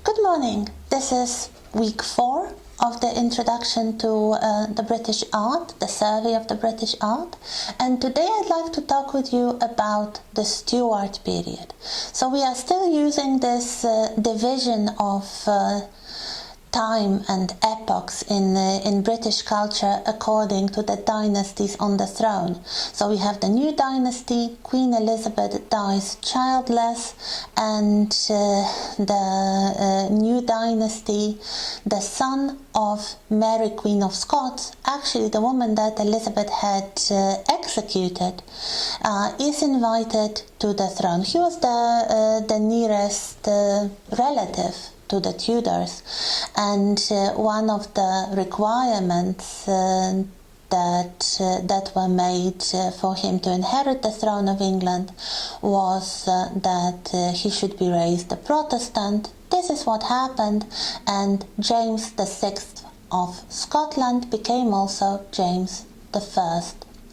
Good morning. This is week 4 of the introduction to the British art, the survey of the British art. And today I'd like to talk with you about the Stuart period. So we are still using this division of time and epochs in British culture according to the dynasties on the throne. So we have the new dynasty, Queen Elizabeth dies childless, and the new dynasty, the son of Mary Queen of Scots, actually the woman that Elizabeth had executed, is invited to the throne. He was the nearest relative to the Tudors, and one of the requirements that were made for him to inherit the throne of England was that he should be raised a Protestant. This is what happened, and James VI of Scotland became also James I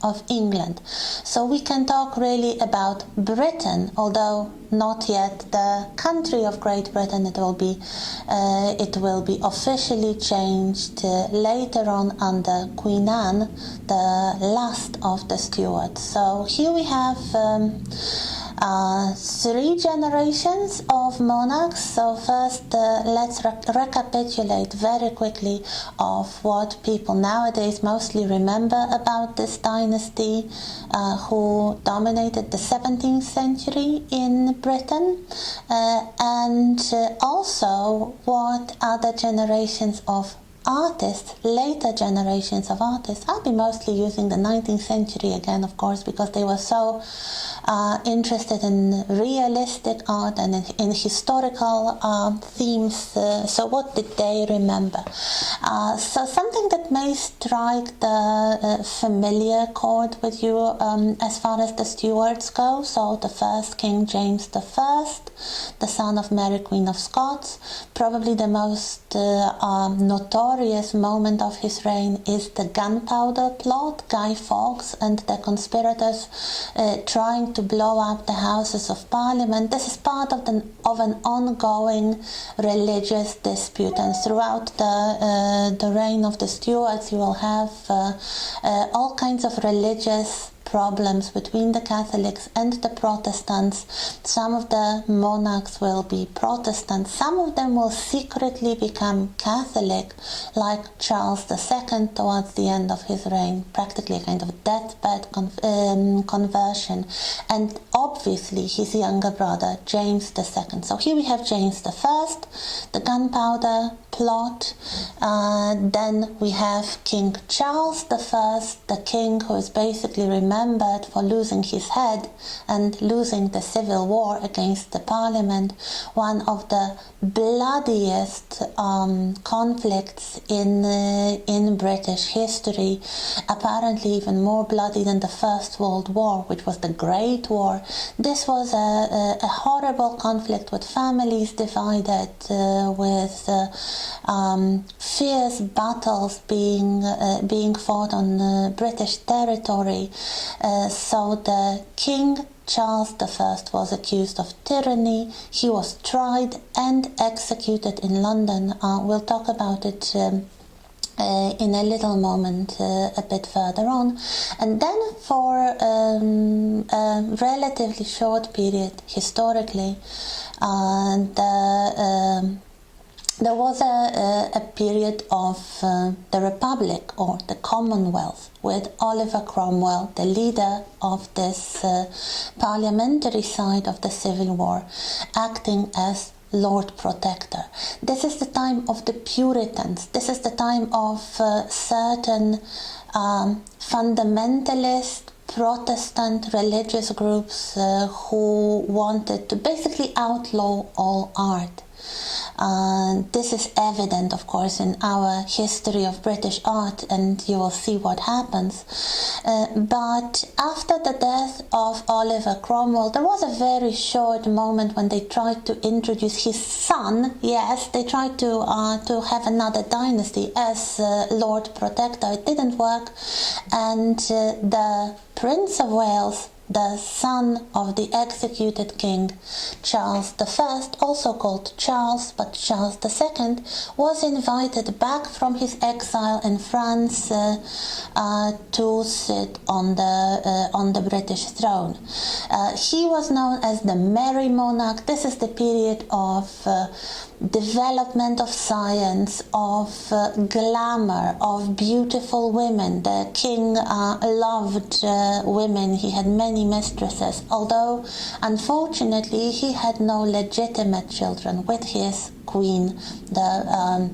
of England. So we can talk really about Britain, although not yet the country of Great Britain. It will be officially changed later on under Queen Anne, the last of the Stuarts. So here we have 3 generations of monarchs. So first let's recapitulate very quickly of what people nowadays mostly remember about this dynasty who dominated the 17th century in Britain, and also what other generations of artists, later generations of artists. I'll be mostly using the 19th century again, of course, because they were so interested in realistic art and in historical themes. So what did they remember? So something that may strike the familiar chord with you as far as the Stuarts go. So the first King James I, the son of Mary Queen of Scots, probably the most notorious moment of his reign is the Gunpowder Plot, Guy Fawkes and the conspirators trying to blow up the Houses of Parliament. This is part of an ongoing religious dispute, and throughout the reign of the Stuarts you will have all kinds of religious problems between the Catholics and the Protestants. Some of the monarchs will be Protestant, some of them will secretly become Catholic, like Charles II towards the end of his reign, practically a kind of deathbed conversion, and obviously his younger brother James II. So here we have James I, the Gunpowder Plot, then we have King Charles I, the king who is basically remembered for losing his head and losing the civil war against the Parliament, one of the bloodiest conflicts in British history, apparently even more bloody than the First World War, which was the Great War. This was a horrible conflict with families divided, with fierce battles being fought on British territory. So the King Charles I was accused of tyranny. He was tried and executed in London. We'll talk about it in a little moment, a bit further on. And then for a relatively short period historically, there was a period of the Republic or the Commonwealth with Oliver Cromwell, the leader of this parliamentary side of the Civil War, acting as Lord Protector. This is the time of the Puritans. This is the time of certain fundamentalist Protestant religious groups who wanted to basically outlaw all art. This is evident, of course, in our history of British art, and you will see what happens. But after the death of Oliver Cromwell, there was a very short moment when they tried to introduce his son. Yes, they tried to have another dynasty as Lord Protector. It didn't work, and the Prince of Wales the son of the executed king, Charles I, also called Charles, but Charles II, was invited back from his exile in France to sit on the British throne. He was known as the Merry Monarch. This is the period of development of science, of glamour, of beautiful women. The king loved women. He had many mistresses, although unfortunately he had no legitimate children with his queen, the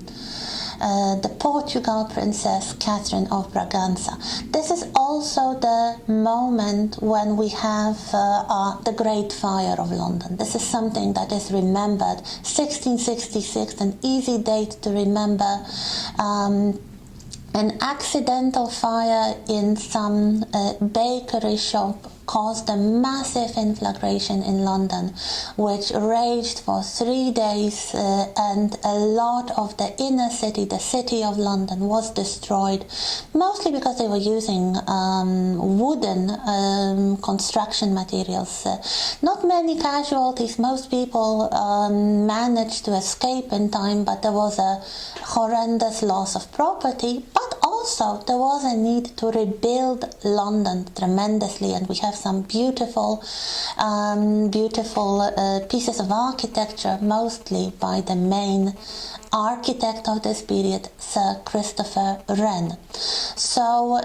Portugal princess Catherine of Braganza. This is also the moment when we have the Great Fire of London. This is something that is remembered. 1666, an easy date to remember. An accidental fire in some bakery shop caused a massive conflagration in London, which raged for 3 days, and a lot of the inner city, the city of London, was destroyed, mostly because they were using wooden construction materials. Not many casualties. Most people managed to escape in time, but there was a horrendous loss of property. But also there was a need to rebuild London tremendously, and we have some beautiful pieces of architecture, mostly by the main architect of this period, Sir Christopher Wren. So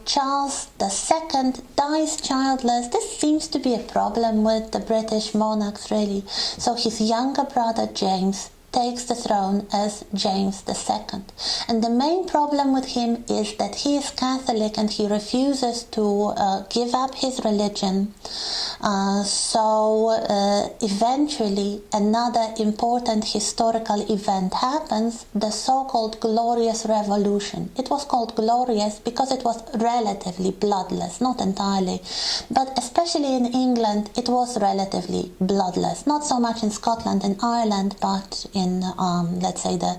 Charles II dies childless. This seems to be a problem with the British monarchs, really. So his younger brother James takes the throne as James II. And the main problem with him is that he is Catholic and he refuses to give up his religion. So eventually another important historical event happens, the so-called Glorious Revolution. It was called glorious because it was relatively bloodless, not entirely, but especially in England it was relatively bloodless. Not so much in Scotland and Ireland, but in let's say the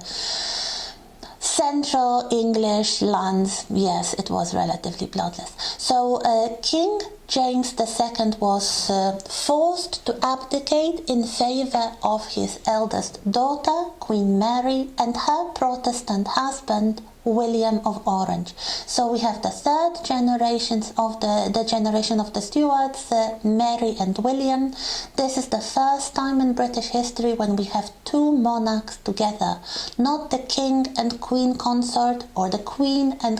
Central English lands, yes, it was relatively bloodless. So King James II was forced to abdicate in favor of his eldest daughter, Queen Mary, and her Protestant husband, William of Orange. So we have the third generations of the generation of the Stuarts, Mary and William. This is the first time in British history when we have two monarchs together, not the king and queen consort, or the queen and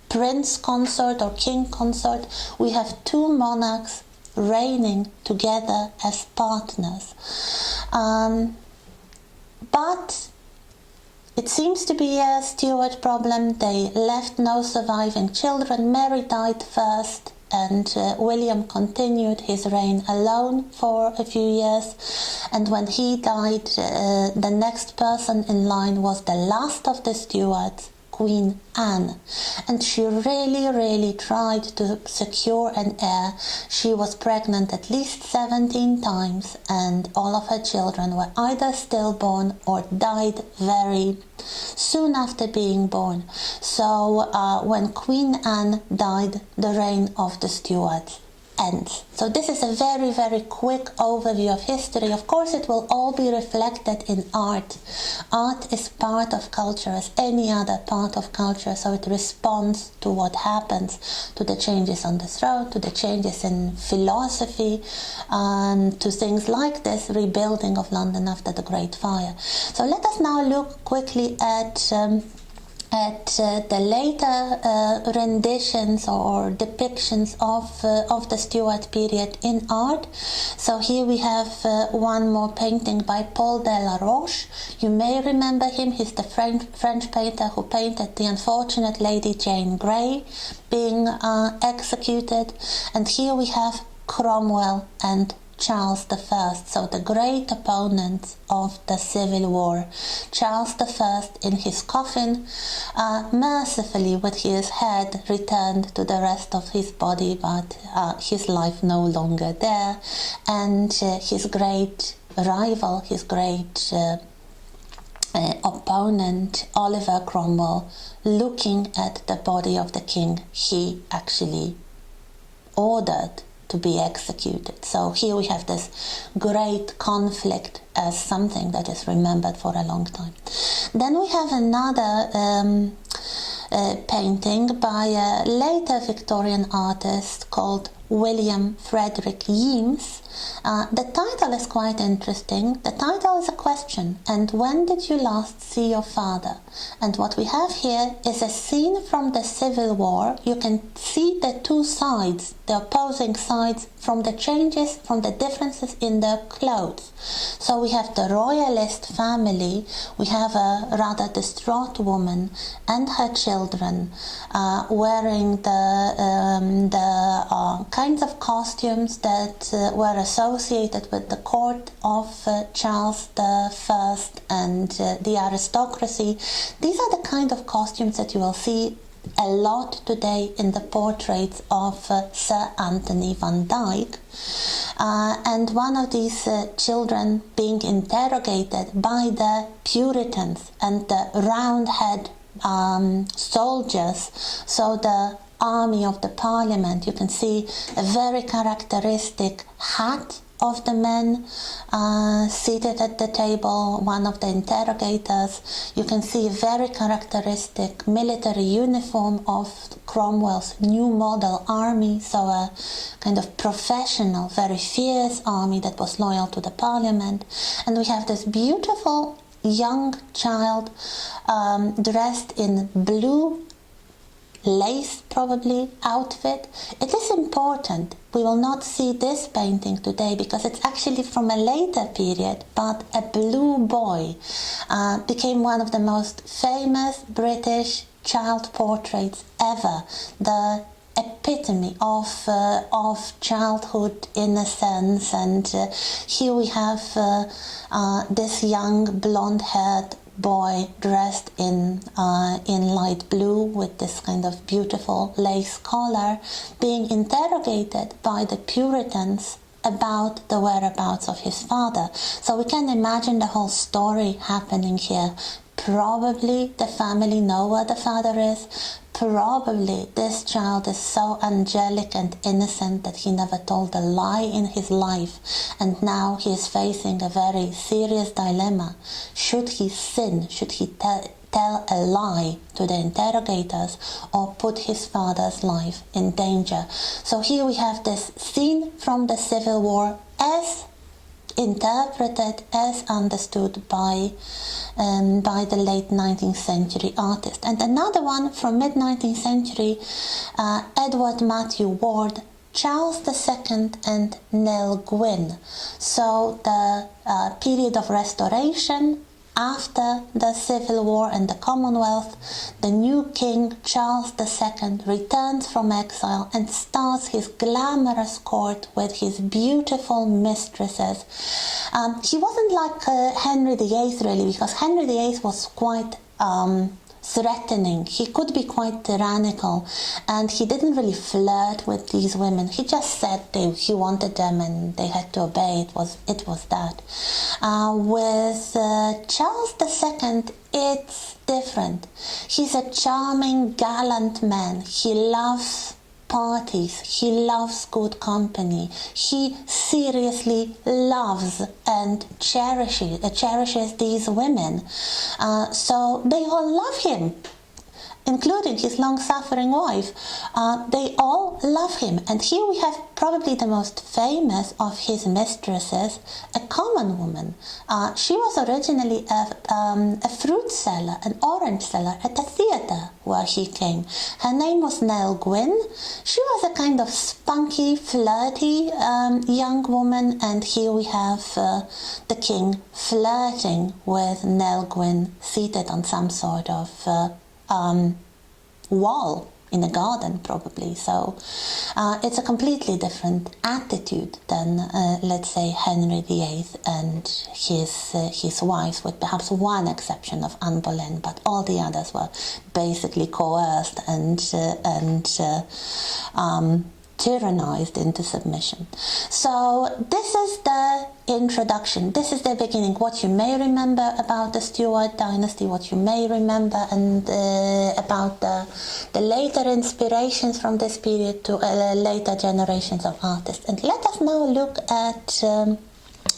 prince consort or king consort. We have two monarchs reigning together as partners. But it seems to be a Stuart problem. They left no surviving children. Mary died first, and William continued his reign alone for a few years. And when he died, the next person in line was the last of the Stuarts, Queen Anne, and she really tried to secure an heir. She was pregnant at least 17 times, and all of her children were either stillborn or died very soon after being born. So when Queen Anne died, the reign of the Stuarts ends. So this is a very quick overview of history. Of course, it will all be reflected in art. Art is part of culture as any other part of culture, so it responds to what happens, to the changes on the throne, to the changes in philosophy, to things like this rebuilding of London after the Great Fire. So let us now look quickly at the later renditions or depictions of the Stuart period in art. So here we have one more painting by Paul Delaroche. You may remember him. He's the French painter who painted the unfortunate Lady Jane Grey being executed. And here we have Cromwell and Charles I, so the great opponents of the Civil War. Charles I in his coffin, mercifully with his head returned to the rest of his body, but his life no longer there, and his great rival, his great opponent, Oliver Cromwell, looking at the body of the king, he actually ordered to be executed. So here we have this great conflict as something that is remembered for a long time. Then we have another painting by a later Victorian artist called William Frederick Yeats. The title is quite interesting. The title is a question, and when did you last see your father? And what we have here is a scene from the Civil War. You can see the two sides, the opposing sides, from the changes, from the differences in their clothes. So we have the royalist family, we have a rather distraught woman and her children wearing the kinds of costumes that were associated with the court of Charles I and the aristocracy. These are the kind of costumes that you will see a lot today in the portraits of Sir Anthony van Dyck. And one of these children being interrogated by the Puritans and the Roundhead soldiers, so the army of the Parliament. You can see a very characteristic hat of the men seated at the table, one of the interrogators. You can see a very characteristic military uniform of Cromwell's new model army, so a kind of professional, very fierce army that was loyal to the Parliament. And we have this beautiful young child dressed in blue lace, probably, outfit. It is important. We will not see this painting today because it's actually from a later period, but a blue boy became one of the most famous British child portraits ever. The epitome of childhood innocence, and here we have this young blonde-haired boy dressed in light blue with this kind of beautiful lace collar being interrogated by the Puritans about the whereabouts of his father. So we can imagine the whole story happening here. Probably the family know where the father is. Probably this child is so angelic and innocent that he never told a lie in his life, and now he is facing a very serious dilemma. Should he sin? Should he tell a lie to the interrogators or put his father's life in danger? So here we have this scene from the Civil War as interpreted, as understood by the late 19th century artist. And another one from mid-19th century, Edward Matthew Ward, Charles II and Nell Gwyn. So the period of restoration after the Civil War and the Commonwealth, the new king, Charles II, returns from exile and starts his glamorous court with his beautiful mistresses. He wasn't like Henry VIII, really, because Henry VIII was quite threatening. He could be quite tyrannical, and he didn't really flirt with these women. He just said he wanted them and they had to obey. It was that. With Charles II, it's different. He's a charming, gallant man. He loves parties, he loves good company, he seriously loves and cherishes these women, so they all love him, including his long-suffering wife. They all love him. And here we have probably the most famous of his mistresses, a common woman. She was originally a fruit seller, an orange seller at a theatre where he came. Her name was Nell Gwyn. She was a kind of spunky, flirty young woman, and here we have the king flirting with Nell Gwyn, seated on some sort of wall in a garden, probably. So it's a completely different attitude than let's say Henry VIII and his wives, with perhaps one exception of Anne Boleyn, but all the others were basically coerced and tyrannized into submission. So this is the introduction. This is the beginning. What you may remember about the Stuart dynasty, what you may remember and about the later inspirations from this period to later generations of artists. And let us now look at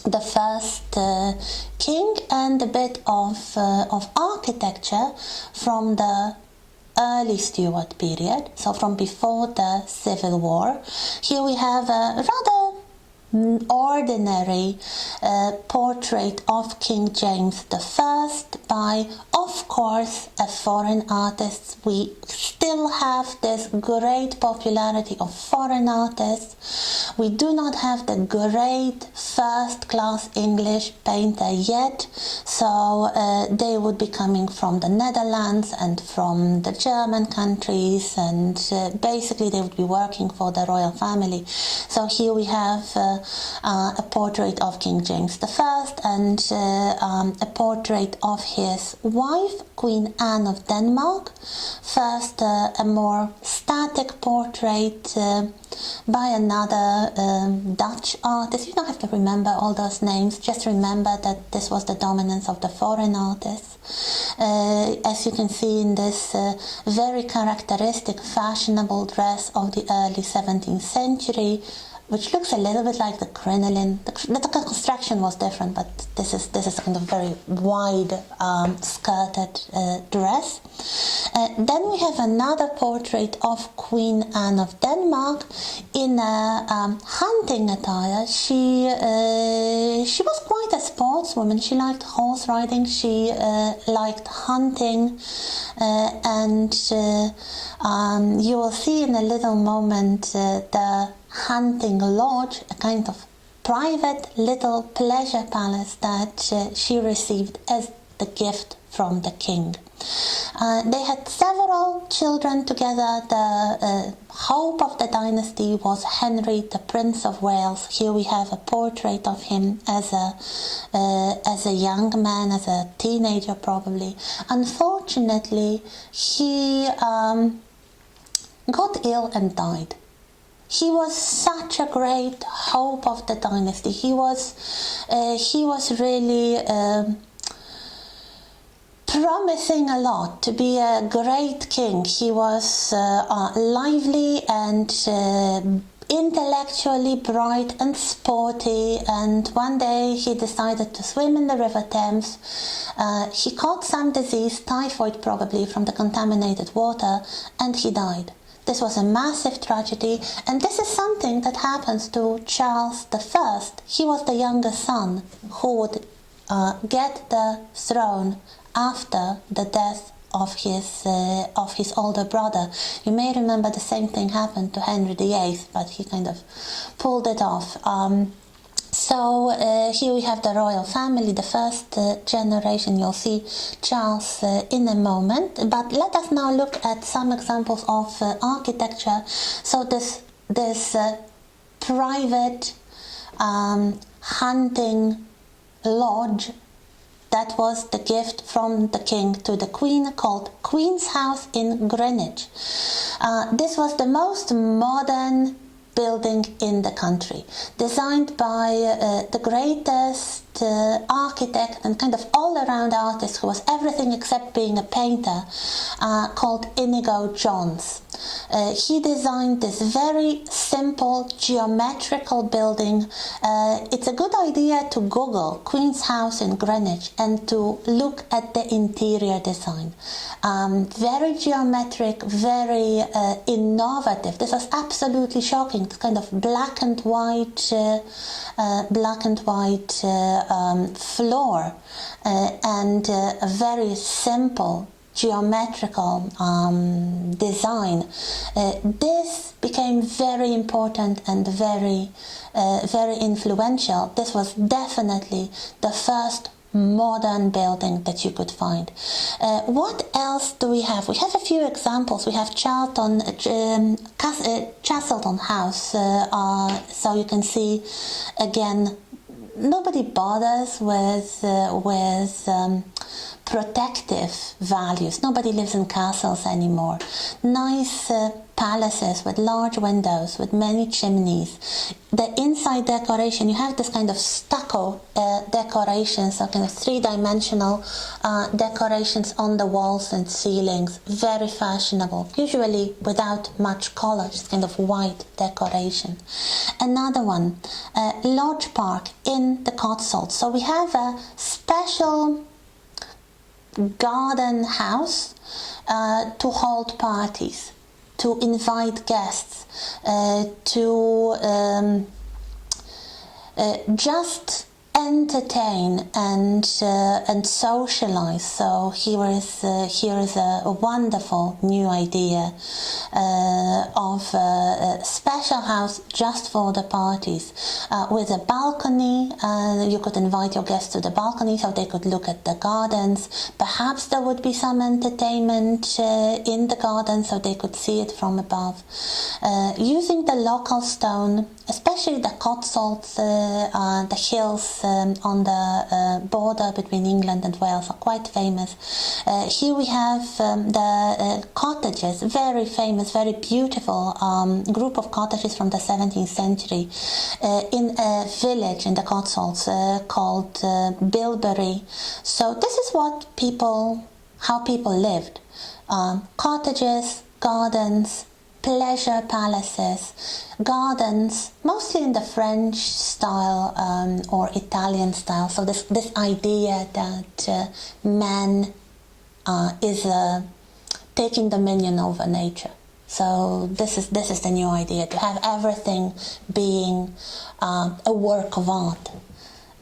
the first king and a bit of architecture from the early Stuart period, so from before the Civil War. Here we have a rather ordinary portrait of King James I by, of course, a foreign artist. We still have this great popularity of foreign artists. We do not have the great first-class English painter yet, so they would be coming from the Netherlands and from the German countries, and basically they would be working for the royal family. So here we have a portrait of King James I and a portrait of his wife, Queen Anne of Denmark. First, a more static portrait by another Dutch artist. You don't have to remember all those names, just remember that this was the dominance of the foreign artists. As you can see in this very characteristic fashionable dress of the early 17th century, which looks a little bit like the crinoline. The construction was different, but this is a kind of very wide skirted dress. Then we have another portrait of Queen Anne of Denmark in a hunting attire. She was quite a sportswoman. She liked horse riding. She liked hunting, and you will see in a little moment the hunting lodge, a kind of private little pleasure palace that she received as the gift from the king. They had several children together. The hope of the dynasty was Henry, the Prince of Wales. Here we have a portrait of him as a young man, as a teenager probably. Unfortunately, he got ill and died. He was such a great hope of the dynasty. He was really promising a lot to be a great king. He was lively and intellectually bright and sporty, and one day he decided to swim in the River Thames. He caught some disease, typhoid probably, from the contaminated water, and he died. This was a massive tragedy, and this is something that happens to Charles I. He was the younger son who would get the throne after the death of his older brother. You may remember the same thing happened to Henry VIII, but he kind of pulled it off. So here we have the royal family, the first generation. You'll see Charles in a moment, but let us now look at some examples of architecture. So this private hunting lodge that was the gift from the king to the queen, called Queen's House in Greenwich. This was the most modern building in the country, designed by the greatest architect and kind of all-around artist who was everything except being a painter, called Inigo Jones. He designed this very simple geometrical building. It's a good idea to Google Queen's House in Greenwich and to look at the interior design. Very geometric, very innovative. This was absolutely shocking. It's kind of black and white floor and a very simple geometrical design. This became very important and very influential. This was definitely the first modern building that you could find. What else do we have? We have a few examples. We have Chastleton House. So you can see again, nobody bothers with protective values. Nobody lives in castles anymore. Nice palaces with large windows, with many chimneys. The inside decoration, you have this kind of stucco decoration, so kind of three-dimensional decorations on the walls and ceilings. Very fashionable, usually without much color, just kind of white decoration. Another one, Lodge Park in the Cotswolds. So we have a special garden house to hold parties, to invite guests, to just entertain and socialize. So here is a wonderful new idea of a special house just for the parties, with a balcony. You could invite your guests to the balcony so they could look at the gardens. Perhaps there would be some entertainment in the garden so they could see it from above. Using the local stone, especially the Cotswolds, the hills on the border between England and Wales are quite famous. Here we have the cottages, very famous, very beautiful group of cottages from the 17th century in a village in the Cotswolds called Bilberry. So this is how people lived. Cottages, gardens, pleasure palaces, gardens, mostly in the French style or Italian style. So this idea that man is taking dominion over nature. So this is the new idea, to have everything being a work of art.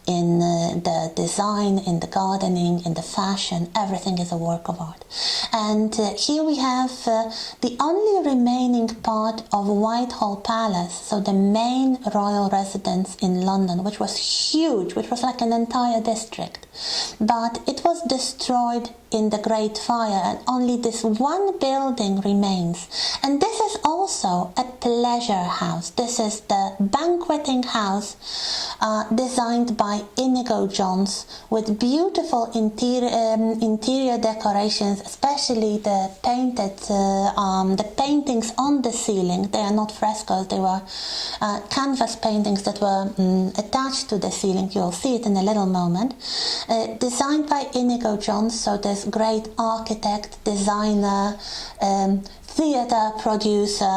In the design, in the gardening, in the fashion, everything is a work of art. And here we have the only remaining part of Whitehall Palace, so the main royal residence in London, which was huge, which was like an entire district. But it was destroyed in the Great Fire, and only this one building remains. And this is also a pleasure house. This is the banqueting house designed by Inigo Jones, with beautiful interior decorations, especially the paintings on the ceiling. They are not frescoes, they were canvas paintings that were attached to the ceiling. You'll see it in a little moment. Designed by Inigo Jones, so this great architect, designer, theatre producer,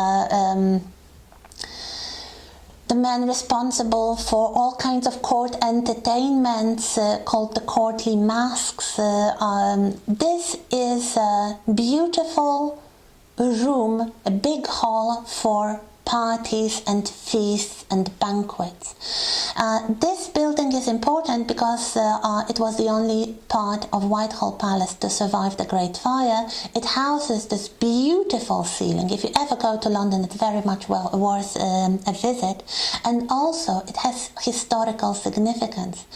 the man responsible for all kinds of court entertainments called the courtly masques. This is a beautiful room, a big hall for parties and feasts and banquets. This building is important because it was the only part of Whitehall Palace to survive the Great Fire. It houses this beautiful ceiling. If you ever go to London, it's very much worth a visit. And also, it has historical significance.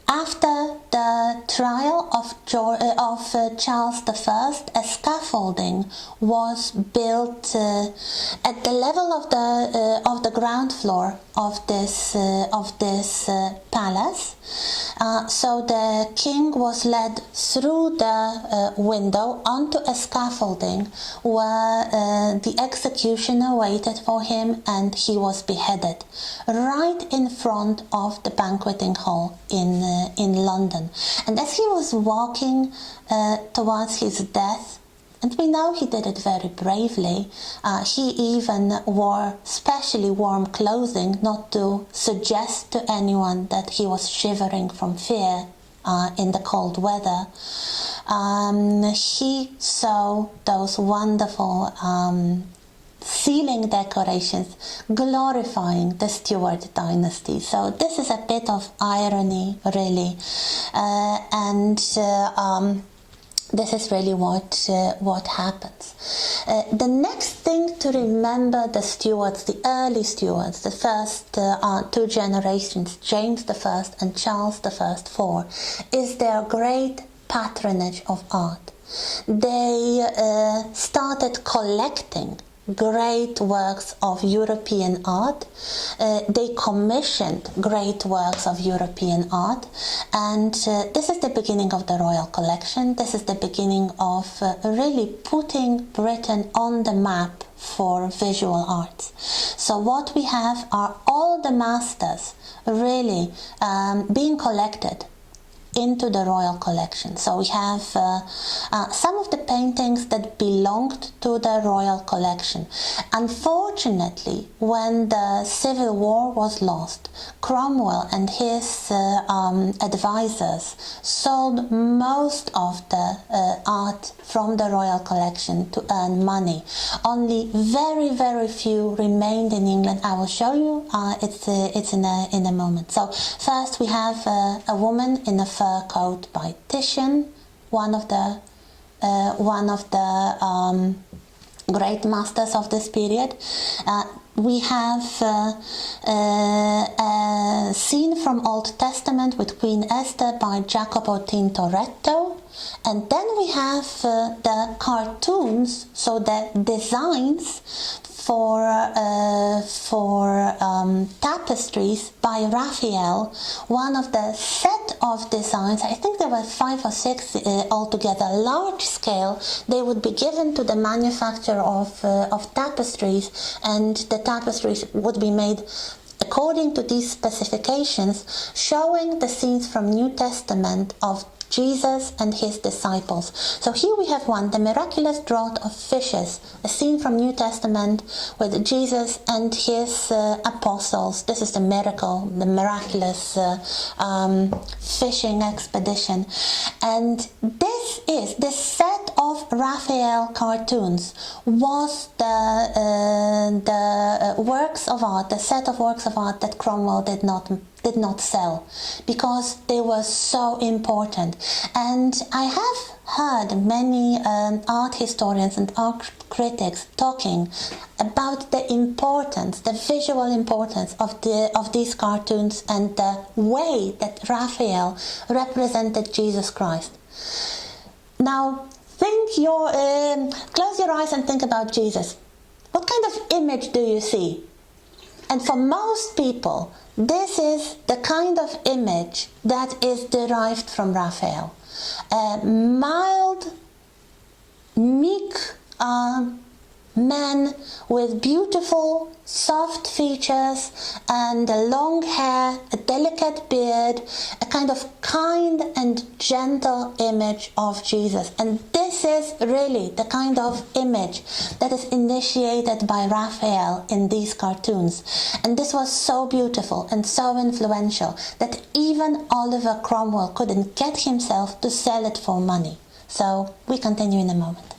After the trial of Charles I, a scaffolding was built at the level of the ground floor of this palace. So the king was led through the window onto a scaffolding where the executioner waited for him, and he was beheaded right in front of the banqueting hall in London. And as he was walking towards his death, and we know he did it very bravely, he even wore specially warm clothing not to suggest to anyone that he was shivering from fear in the cold weather. He saw those wonderful ceiling decorations glorifying the Stuart dynasty. So this is a bit of irony, really, and this is really what happens. The next thing to remember the Stuarts, the early Stuarts, the first two generations, James I and Charles I for, is their great patronage of art. They started collecting great works of European art. They commissioned great works of European art, and this is the beginning of the Royal Collection. This is the beginning of really putting Britain on the map for visual arts. So what we have are all the masters really being collected into the Royal Collection. So we have some of the paintings that belonged to the Royal Collection. Unfortunately, when the Civil War was lost, Cromwell and his advisors sold most of the art from the Royal Collection to earn money. Only very few remained in England. I will show you. It's in a moment. So first we have a woman in a fur coat by Titian, one of the great masters of this period. We have a scene from Old Testament with Queen Esther by Jacopo Tintoretto. And then we have the cartoons, so the designs for tapestries by Raphael. One of the set of designs, I think there were 5 or 6 altogether, large scale. They would be given to the manufacturer of tapestries, and the tapestries would be made according to these specifications, showing the scenes from New Testament of Jesus and his disciples. So here we have one, the miraculous draught of fishes, a scene from New Testament with Jesus and his apostles. This is the miracle, the miraculous fishing expedition. And this set of Raphael cartoons was the works of art, the set of works of art that Cromwell did not sell, because they were so important. And I have heard many art historians and art critics talking about the importance, the visual importance of these cartoons and the way that Raphael represented Jesus Christ. Now close your eyes and think about Jesus. What kind of image do you see? And for most people, this is the kind of image that is derived from Raphael. A mild, meek man with beautiful, soft features and a long hair, a delicate beard, a kind of kind and gentle image of Jesus. And this is really the kind of image that is initiated by Raphael in these cartoons. And this was so beautiful and so influential that even Oliver Cromwell couldn't get himself to sell it for money. So we continue in a moment.